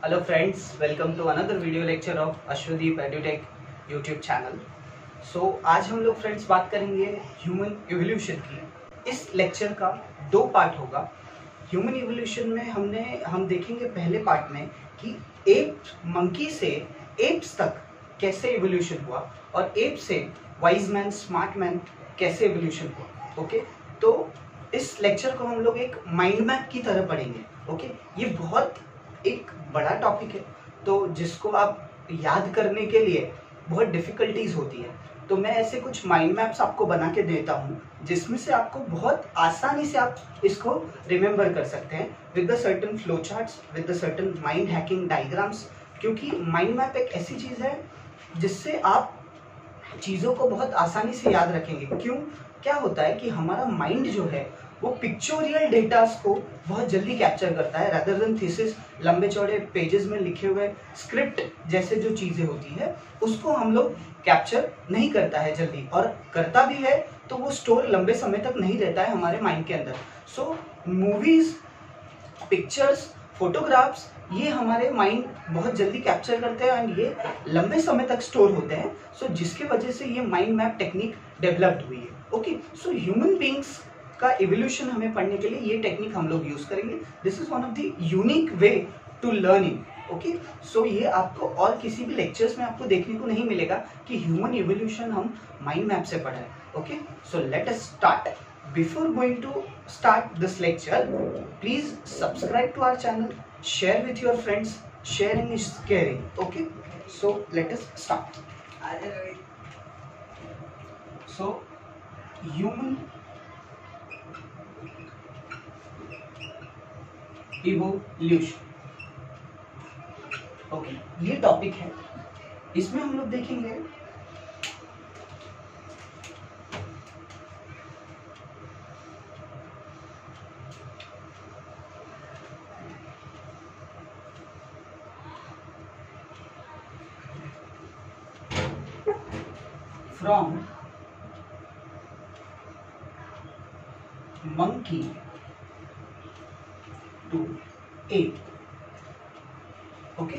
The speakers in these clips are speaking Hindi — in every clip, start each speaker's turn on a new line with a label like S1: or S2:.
S1: Hello friends, welcome to another video lecture of Ashwadeep EduTech YouTube channel. आज हम लोग फ्रेंड्स बात करेंगे ह्यूमन इवोल्यूशन की। इस लेक्चर का दो पार्ट होगा। ह्यूमन इवोल्यूशन में हम देखेंगे पहले पार्ट में कि एप मंकी से एप्स तक कैसे इवोल्यूशन हुआ और एप से वाइज मैन स्मार्ट मैन कैसे इवोल्यूशन हुआ। ओके, तो इस लेक्चर को हम लोग एक माइंड मैप की तरह पढ़ेंगे। ओके, ये बहुत एक बड़ा टॉपिक है तो जिसको आप याद करने के लिए बहुत डिफिकल्टीज होती है, तो मैं ऐसे कुछ माइंड मैप्स आपको बना के देता हूँ जिसमें से आपको बहुत आसानी से आप इसको रिमेम्बर कर सकते हैं with the certain flow charts, with the certain mind hacking diagrams. क्योंकि माइंड मैप एक ऐसी चीज है जिससे आप चीजों को बहुत आसानी से याद रखेंगे। क्यों, क्या होता है कि हमारा माइंड जो है वो पिक्चोरियल डेटास को बहुत जल्दी कैप्चर करता है रादर देन थीसिस, लंबे चौड़े पेजेस में लिखे हुए स्क्रिप्ट जैसे जो चीजें होती है उसको हम लोग कैप्चर नहीं करता है जल्दी, और करता भी है तो वो स्टोर लंबे समय तक नहीं रहता है हमारे माइंड के अंदर। सो मूवीज, पिक्चर्स, फोटोग्राफ्स ये हमारे माइंड बहुत जल्दी कैप्चर करते हैं एंड ये लंबे समय तक स्टोर होते हैं। सो जिसके वजह से ये माइंड मैप टेक्निक डेवलप्ड हुई है। ओके, सो ह्यूमन बीइंग्स का इवोल्यूशन हमें पढ़ने के लिए ये टेक्निक हम लोग यूज करेंगे। This is one of the unique way to learning. Okay, so ये आपको और किसी भी लेक्चर्स में आपको देखने को नहीं मिलेगा कि ह्यूमन इवोल्यूशन हम माइंड मैप से पढ़ा है। Okay, so let us start. Before going to start this lecture, please subscribe to our channel, share with your friends. Sharing is caring. Okay, so let us start. So human evolution. Okay, ये टॉपिक है, इसमें हम लोग देखेंगे from monkey to ape. Okay,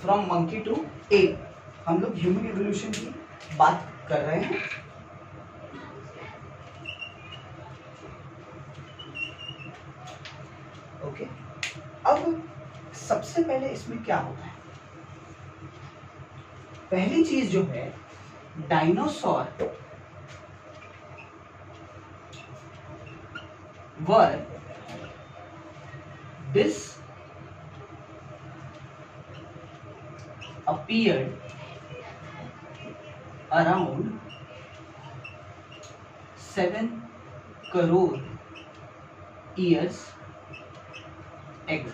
S1: from monkey to ape हम लोग ह्यूमन इवोल्यूशन की बात कर रहे हैं। ओके, अब सबसे पहले इसमें क्या होता है, पहली चीज जो है डायनासोर वर appeared around 7 crore years ago.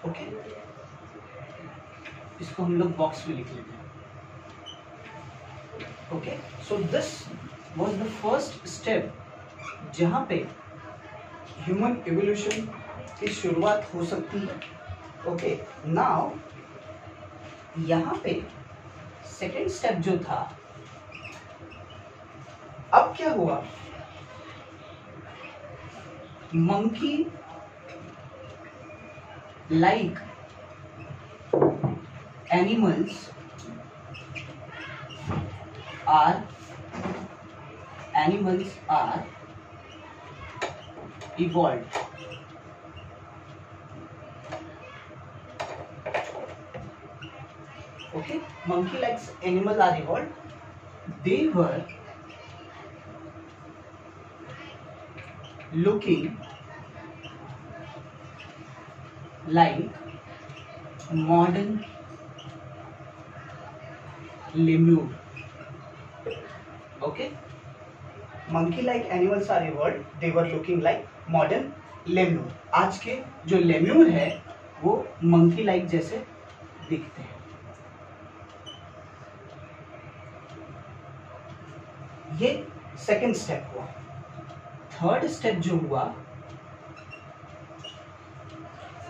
S1: Okay, इसको हम लोग बॉक्स में लिख लेते हैं। Okay, so this was the first step जहां पे ह्यूमन इवोल्यूशन की शुरुआत हो सकती है। ओके, नाउ यहां पे सेकेंड स्टेप जो था, अब क्या हुआ, monkey like animals are evolved. Okay, monkey like animals are evolved. They were looking like modern lemur. Okay, monkey like animals are evolved. They were looking like modern lemur. आज के जो लेम्यूर है वो मंकी लाइक जैसे दिखते हैं। ये सेकेंड स्टेप हुआ। थर्ड स्टेप जो हुआ,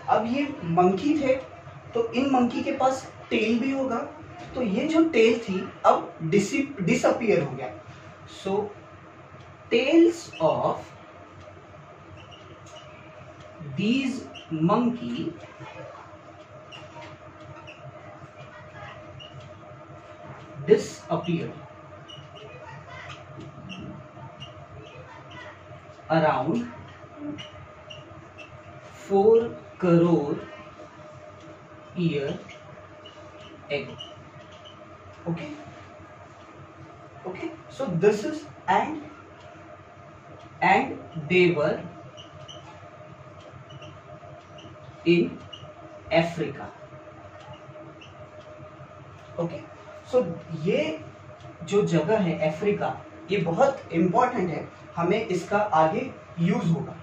S1: अब ये मंकी थे तो इन मंकी के पास टेल भी होगा, तो ये जो टेल थी अब डिसअपियर हो गया। So tails of these monkey disappeared around 4 crore year ago. Okay, okay, so this is and they were in Africa. Okay, so ये जो जगह है अफ्रीका, ये बहुत इंपॉर्टेंट है, हमें इसका आगे यूज होगा.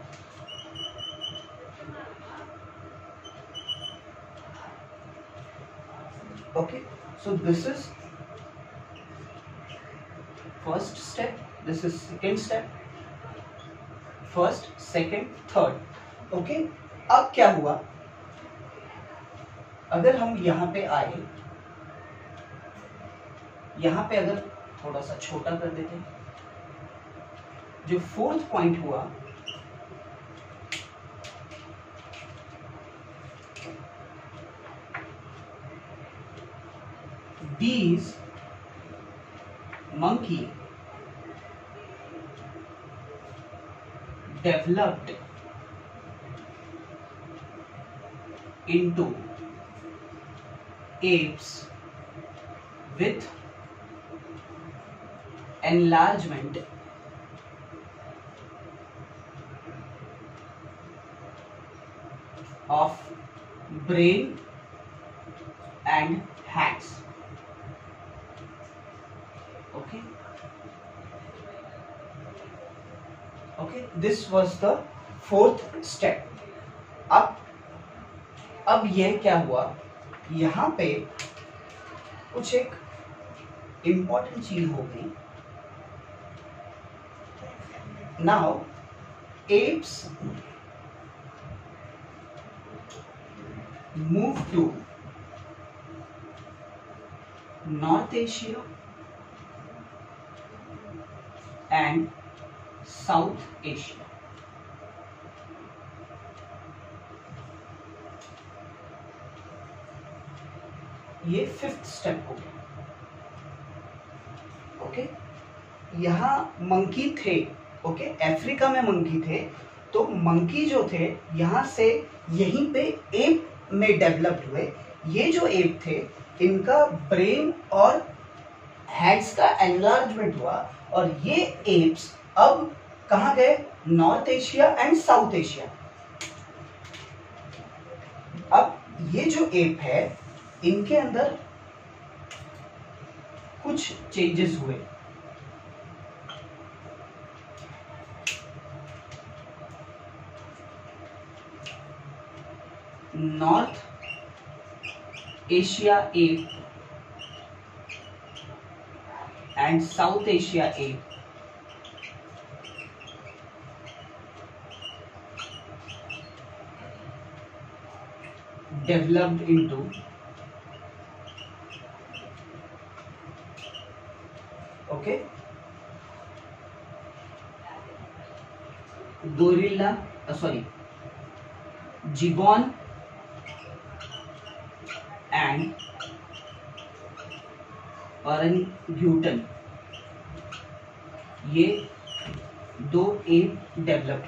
S1: Okay, so this is first step, this is second step, first second third. Okay, अब क्या हुआ, अगर हम यहां पे आए, यहां पे अगर थोड़ा सा छोटा कर देते हैं, जो फोर्थ पॉइंट हुआ, these monkey developed into apes with enlargement of brain and hands. Okay, okay, this was the fourth step. अब ये क्या हुआ, यहां पे कुछ एक इंपॉर्टेंट चीज हो गई. Now apes move to North Asia and South Asia. ये फिफ्थ स्टेप हो गया. ओके, यहां मंकी थे. ओके, अफ्रीका में मंकी थे, तो मंकी जो थे यहां से यहीं पे एप में डेवलप्ड हुए. ये जो एप थे, इनका ब्रेन और हेड्स का एनलार्जमेंट हुआ, और ये एप्स अब कहां गए, North Asia and South Asia. अब ये जो एप है, इनके अंदर कुछ चेंजेस हुए. North Asia app and South Asia app developed into okay gorilla gibbon and orangutan. ये दो एप डेवलप्ड.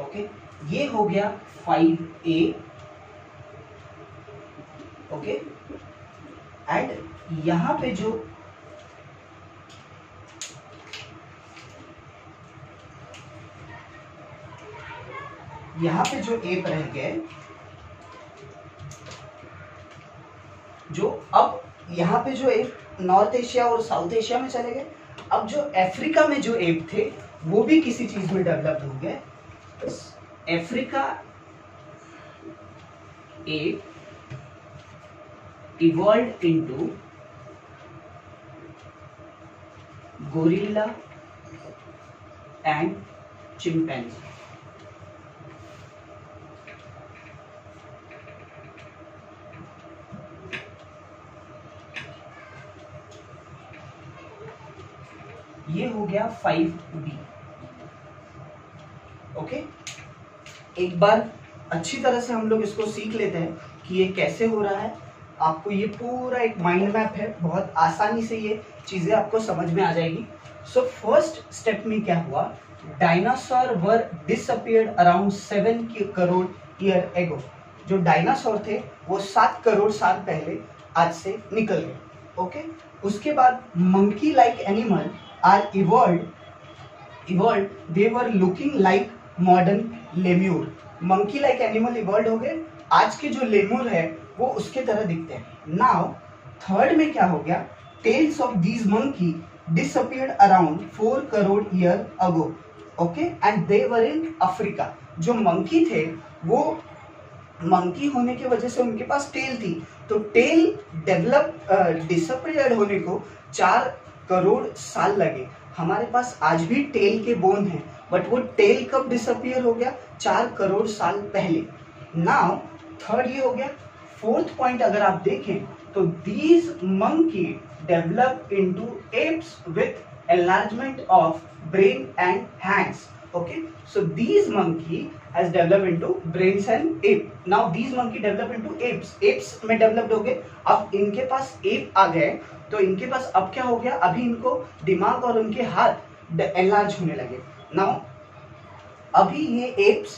S1: ओके, ये हो गया 5A. ओके, एंड यहां पे जो एप रह गए, जो अब यहां पे जो एप नॉर्थ एशिया और साउथ एशिया में चले गए. अब जो अफ्रीका में जो एप थे, वो भी किसी चीज में डेवलप हो गए. Africa app evolved into gorilla and chimpanzee. ये हो गया 5B। ओके, एक बार अच्छी तरह से हम लोग इसको सीख लेते हैं कि ये कैसे हो रहा है। आपको ये पूरा एक माइंड मैप है, बहुत आसानी से ये चीजें आपको समझ में आ जाएगी। सो फर्स्ट स्टेप में क्या हुआ, dinosaur were disappeared around 7 crore year ago. जो डायनासोर थे वो 7 करोड़ साल पहले आज से निकल गए। ओके, उसके बाद monkey like animal are evolve, they were looking like modern lemur. Monkey like animal evolve हो गए, आज के जो लेम्यूर है वो उसके तरह दिखते हैं। नाउ थर्ड में क्या हो गया, tails of these monkey disappeared around 4 crore year ago. Okay, and they were in Africa. जो मंकी थे वो मंकी होने की वजह से उनके पास टेल थी, तो टेल डेवलप डिसअपियर्ड होने को 4 करोड़ साल लगे। हमारे पास आज भी टेल के बोन हैं, बट वो टेल कब डिसअपियर हो गया, 4 करोड़ साल पहले। नाउ थर्ड ये हो गया। फोर्थ पॉइंट अगर आप देखें तो these monkey develop into apps with enlargement of brain and hands. Okay, so these monkey has developed into brains and ape. Now these monkey develop into apes. Apes में developed हो गए, अब इनके पास ape आ गए, तो इनके पास अब क्या हो गया, अभी इनको दिमाग और उनके हाथ एनलार्ज होने लगे। Now अभी ये apes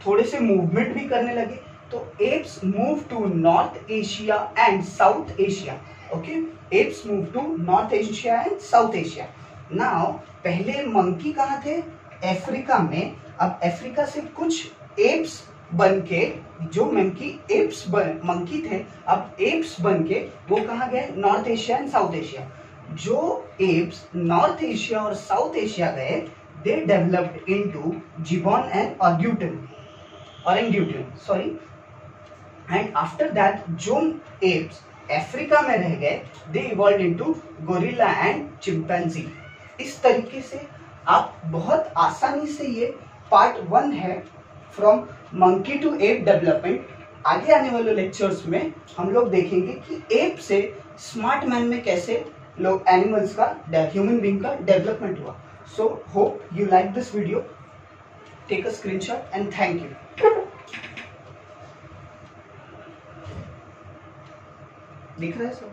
S1: थोड़े से मूवमेंट भी करने लगे, तो apes move to North Asia and South Asia. Okay, apes move to North Asia and South Asia. Now पहले मंकी कहाँ थे, अफ्रीका में। अब अफ्रीका से कुछ एप्स बन के, जो मंकी थे अब एप्स बन के वो कहाँ गए, North Asia and South Asia. जो एप्स नॉर्थ एशिया और साउथ एशिया गए, they developed into gibbon and orangutan, sorry. And after that जो एप्स अफ्रीका में रह गए, they evolved into gorilla and chimpanzee. इस तरीके से आप बहुत आसानी से, ये पार्ट 1 है from monkey to ape development. आगे आने वाले लेक्चर्स में हम लोग देखेंगे कि एप से स्मार्ट मैन में कैसे लोग एनिमल्स का, ह्यूमन बीइंग का डेवलपमेंट हुआ। So hope you like this video, take a screenshot and thank you. दिख रहा है सब?